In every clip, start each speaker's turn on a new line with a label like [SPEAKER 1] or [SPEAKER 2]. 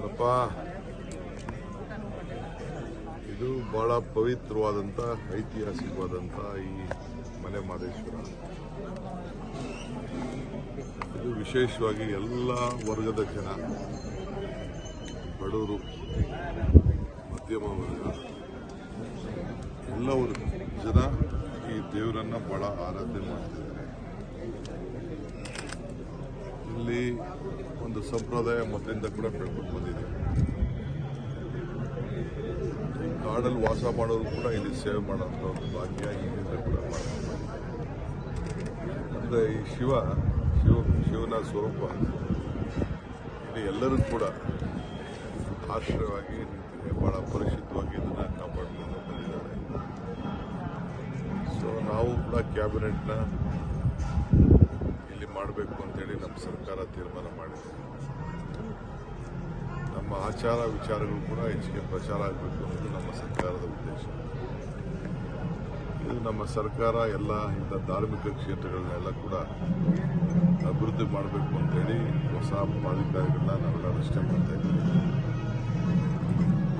[SPEAKER 1] ಅಪ್ಪ, ಇದು ಬಹಳ ಪವಿತ್ರವಾದಂಥ ಐತಿಹಾಸಿಕವಾದಂಥ ಈ ಮಲೆ ಮಹದೇಶ್ವರ. ಇದು ವಿಶೇಷವಾಗಿ ಎಲ್ಲ ವರ್ಗದ ಜನ, ಬಡವರು, ಮಧ್ಯಮ ವರ್ಗ, ಎಲ್ಲ ಜನ ಈ ದೇವರನ್ನ ಬಹಳ ಆರಾಧನೆ ಮಾಡ್ತಿದ್ದಾರೆ. ಇಲ್ಲಿ ಒಂದು ಸಂಪ್ರದಾಯ ಮೊದಲಿಂದ ಕೂಡ ಬೆಳ್ಕೊಂಡು ಬಂದಿದೆ. ಈ ಕಾಡಲ್ಲಿ ವಾಸ ಮಾಡೋರು ಕೂಡ ಇಲ್ಲಿ ಸೇವೆ ಮಾಡೋಂಥ ಒಂದು ಭಾಗ್ಯ ಈಗಿಂದ ಕೂಡ ಮಾಡ್ತಾರೆ. ಅಂದರೆ ಈ ಶಿವನ ಸ್ವರೂಪ ಇಲ್ಲಿ ಎಲ್ಲರೂ ಕೂಡ ಆಶ್ರಯವಾಗಿ ನಿಂತಿದೆ. ಬಹಳ ಪರಿಶುದ್ಧವಾಗಿ ಇದನ್ನು ಕಾಪಾಡಿಕೊಂಡು ಬಂದಿದ್ದಾರೆ. ಸೊ ನಾವು ಕೂಡ ಕ್ಯಾಬಿನೆಟ್ನ ಇಲ್ಲಿ ಮಾಡಬೇಕು ಅಂತೇಳಿ ನಮ್ಮ ಸರ್ಕಾರ ತೀರ್ಮಾನ ಮಾಡಿದೆ. ನಮ್ಮ ಆಚಾರ ವಿಚಾರಗಳು ಕೂಡ ಹೆಚ್ಚಿಗೆ ಪ್ರಚಾರ ಆಗಬೇಕು ಅನ್ನೋದು ನಮ್ಮ ಸರ್ಕಾರದ ಉದ್ದೇಶ. ಇದು ನಮ್ಮ ಸರ್ಕಾರ ಎಲ್ಲ ಇಂಥ ಧಾರ್ಮಿಕ ಕ್ಷೇತ್ರಗಳನ್ನೆಲ್ಲ ಕೂಡ ಅಭಿವೃದ್ಧಿ ಮಾಡಬೇಕು ಅಂತೇಳಿ ಹೊಸ ಪ್ರಾಧಿಕಾರಗಳನ್ನ ನಾವೆಲ್ಲ ರಚನೆ ಮಾಡ್ತಾ ಇದ್ದೀವಿ.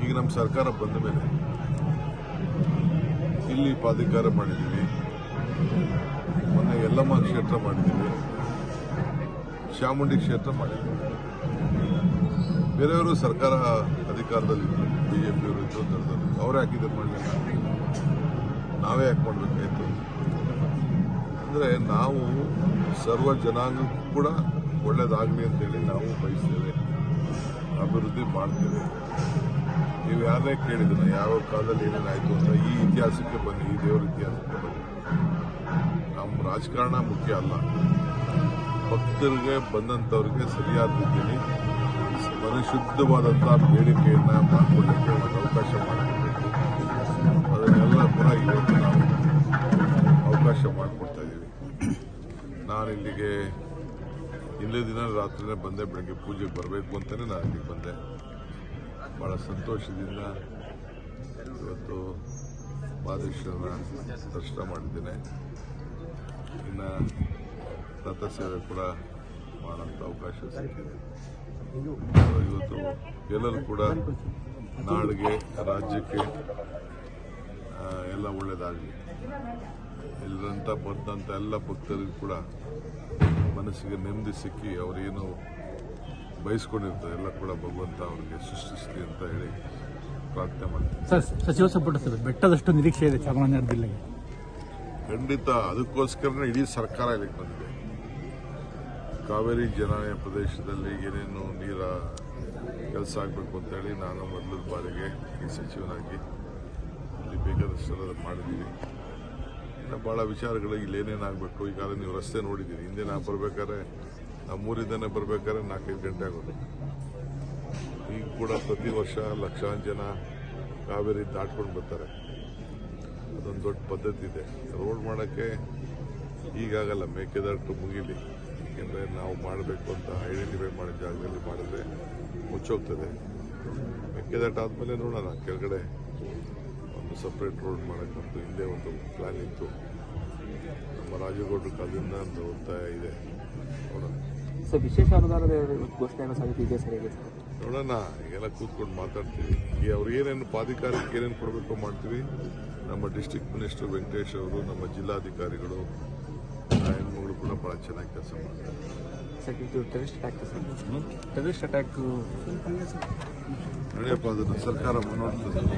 [SPEAKER 1] ಈಗ ನಮ್ಮ ಸರ್ಕಾರ ಬಂದ ಮೇಲೆ ಇಲ್ಲಿ ಪ್ರಾಧಿಕಾರ ಮಾಡಿದ್ದೀವಿ, ಮೊನ್ನೆ ಯಲ್ಲಮ್ಮ ಕ್ಷೇತ್ರ ಮಾಡಿದ್ದೀವಿ, ಚಾಮುಂಡಿ ಕ್ಷೇತ್ರ ಮಾಡಿದ್ದೀವಿ. ಬೇರೆಯವರು ಸರ್ಕಾರ ಅಧಿಕಾರದಲ್ಲಿದ್ದರು, ಬಿಜೆಪಿಯವರು ಇದ್ದು ತರದಲ್ಲಿ ಅವರೇ ಹಾಕಿದ್ರು, ಮಾಡಲಿಲ್ಲ, ನಾವೇ ಯಾಕೆ ಮಾಡಬೇಕಾಯ್ತು? ಅಂದರೆ ನಾವು ಸರ್ವ ಜನಾಂಗಕ್ಕೂ ಕೂಡ ಒಳ್ಳೇದಾಗಲಿ ಅಂತೇಳಿ ನಾವು ಬಯಸ್ತೇವೆ, ಅಭಿವೃದ್ಧಿ ಮಾಡ್ತೇವೆ. ನೀವು ಯಾರನ್ನೇ ಕೇಳಿದ್ರು ಯಾವ ಕಾಲದಲ್ಲಿ ಏನೇನಾಯಿತು ಅಂತ ಈ ಇತಿಹಾಸಕ್ಕೆ ಬನ್ನಿ, ಈ ದೇವರ ಇತಿಹಾಸಕ್ಕೆ ಬನ್ನಿ. ನಮ್ಮ ರಾಜಕಾರಣ ಮುಖ್ಯ ಅಲ್ಲ, ಭಕ್ತರಿಗೆ ಬಂದಂಥವ್ರಿಗೆ ಸರಿಯಾದ ರೀತಿಯಲ್ಲಿ ಪರಿಶುದ್ಧವಾದಂಥ ಬೇಡಿಕೆಯನ್ನು ಮಾಡಿಕೊಳ್ಳಿಕ್ಕೆ ಅವಕಾಶ ಮಾಡಿಕೊಡ್ಬೇಕು. ಅದನ್ನೆಲ್ಲ ಕೂಡ ಇವತ್ತು ನಾವು ಅವಕಾಶ ಮಾಡಿಕೊಡ್ತಾ ಇದ್ದೀವಿ. ನಾನು ಇಲ್ಲಿಗೆ ಇಲ್ಲೇ ದಿನ ರಾತ್ರಿನೇ ಬಂದೆ, ಬೆಳಗ್ಗೆ ಪೂಜೆಗೆ ಬರಬೇಕು ಅಂತಲೇ ನಾನು ಇಲ್ಲಿಗೆ ಬಂದೆ. ಭಾಳ ಸಂತೋಷದಿಂದ ಇವತ್ತು ಮಹದೇಶ್ವರನ ದರ್ಶನ ಮಾಡಿದ್ದೇನೆ. ಇನ್ನು ರಥಸೇವೆ ಕೂಡ ಮಾಡೋಂಥ ಅವಕಾಶ ಸಿಕ್ಕಿದೆ. ಇವತ್ತು ಎಲ್ಲರೂ ಕೂಡ ನಾಡಿಗೆ, ರಾಜ್ಯಕ್ಕೆ ಎಲ್ಲ ಒಳ್ಳೆಯದಾಗಲಿ. ಎಲ್ಲರಂತ ಬಂದಂಥ ಎಲ್ಲ ಭಕ್ತರಿಗೂ ಕೂಡ ಮನಸ್ಸಿಗೆ ನೆಮ್ಮದಿ ಸಿಕ್ಕಿ ಅವರೇನು ಬಯಸ್ಕೊಂಡಿರ್ತಾರೆ ಎಲ್ಲ ಕೂಡ ಭಗವಂತ ಅವರಿಗೆ ಸೃಷ್ಟಿಸಲಿ ಅಂತ ಹೇಳಿ ಪ್ರಾರ್ಥನೆ ಮಾಡ್ತೀನಿ.
[SPEAKER 2] ಸರ್, ಸಚಿವ ಸಂಪುಟ ಸಭೆ ಬೆಟ್ಟದಷ್ಟು ನಿರೀಕ್ಷೆ ಇದೆ ಚಾಮರಾಜನಗರ ಜಿಲ್ಲೆಗೆ.
[SPEAKER 1] ಖಂಡಿತ, ಅದಕ್ಕೋಸ್ಕರನೇ ಇಡೀ ಸರ್ಕಾರ ಇಲ್ಲಿಗೆ ಬಂದಿದೆ. ಕಾವೇರಿ ಜಲಾನಯ ಪ್ರದೇಶದಲ್ಲಿ ಏನೇನು ನೀರ ಕೆಲಸ ಆಗಬೇಕು ಅಂತೇಳಿ ನಾನು ಮೊದಲ ಬಾರಿಗೆ ಈ ಸಚಿವನಾಗಿ ಇಲ್ಲಿ ಬೇಕಾದಷ್ಟೆಲ್ಲ ಮಾಡಿದ್ದೀವಿ. ಇನ್ನು ಭಾಳ ವಿಚಾರಗಳು ಇಲ್ಲಿ ಏನೇನಾಗಬೇಕು. ಈಗಾಗಲೇ ನೀವು ರಸ್ತೆ ನೋಡಿದ್ದೀರಿ. ಹಿಂದೆ ನಾವು ಬರಬೇಕಾದ್ರೆ, ನಮ್ಮೂರಿಂದನೇ ಬರಬೇಕಾದ್ರೆ 4-5 ಗಂಟೆ ಆಗೋದು. ಈಗ ಕೂಡ ಪ್ರತಿ ವರ್ಷ ಲಕ್ಷಾಂತರ ಜನ ಕಾವೇರಿ ದಾಟ್ಕೊಂಡು ಬರ್ತಾರೆ. ಅದೊಂದು ದೊಡ್ಡ ಪದ್ಧತಿ ಇದೆ. ರೋಡ್ ಮಾಡೋಕ್ಕೆ ಈಗಾಗಲ್ಲ, ಮೇಕೆದಾಟು ಮುಗಿಲಿ. ಏಕೆಂದರೆ ನಾವು ಮಾಡಬೇಕು ಅಂತ ಐಡೆಂಟಿಫೈ ಮಾಡಿದ ಜಾಗದಲ್ಲಿ ಮಾಡಿದ್ರೆ ಮುಚ್ಚೋಗ್ತದೆ. ಮೇಕೆದಾಟು ಆದಮೇಲೆ ನೋಡೋಣ, ಕೆಳಗಡೆ ಒಂದು ಸಪ್ರೇಟ್ ರೋಡ್ ಮಾಡೋಕ್ಕಂತೂ ಹಿಂದೆ ಒಂದು ಪ್ಲಾನ್ ಇತ್ತು. ನಮ್ಮ ರಾಜಗೌಡರ ಕಾಲದಿಂದ ಒಂದು ಒತ್ತಾಯ ಇದೆ. ನೋಡೋಣ
[SPEAKER 3] ಸರ್, ವಿಶೇಷ ಅನುದಾನದ ಘೋಷಣೆ ಸಾಧ್ಯತೆ ಇದೆ ಸರ್? ಹೇಗೆ ಸರ್?
[SPEAKER 1] ನೋಡೋಣ, ಈಗೆಲ್ಲ ಕೂತ್ಕೊಂಡು ಮಾತಾಡ್ತೀವಿ. ಈಗ ಅವ್ರು ಏನೇನು ಪ್ರಾಧಿಕಾರಕ್ಕೆ ಏನೇನು ಕೊಡಬೇಕು ಮಾಡ್ತೀವಿ. ನಮ್ಮ ಡಿಸ್ಟ್ರಿಕ್ಟ್ ಮಿನಿಸ್ಟರ್ ವೆಂಕಟೇಶ್ ಅವರು, ನಮ್ಮ ಜಿಲ್ಲಾಧಿಕಾರಿಗಳು, ಹೆಣ್ಮಗಳು ಕೂಡ ಭಾಳ ಚೆನ್ನಾಗಿ ಕೆಲಸ ಮಾಡ್ತಾರೆ.
[SPEAKER 3] ಸರ್, ಇದು terrorist attack sir, terrorist attack
[SPEAKER 1] ನಡೆಯಪ್ಪ, ಅದನ್ನು ಸರ್ಕಾರ ನೋಡ್ತದೆ.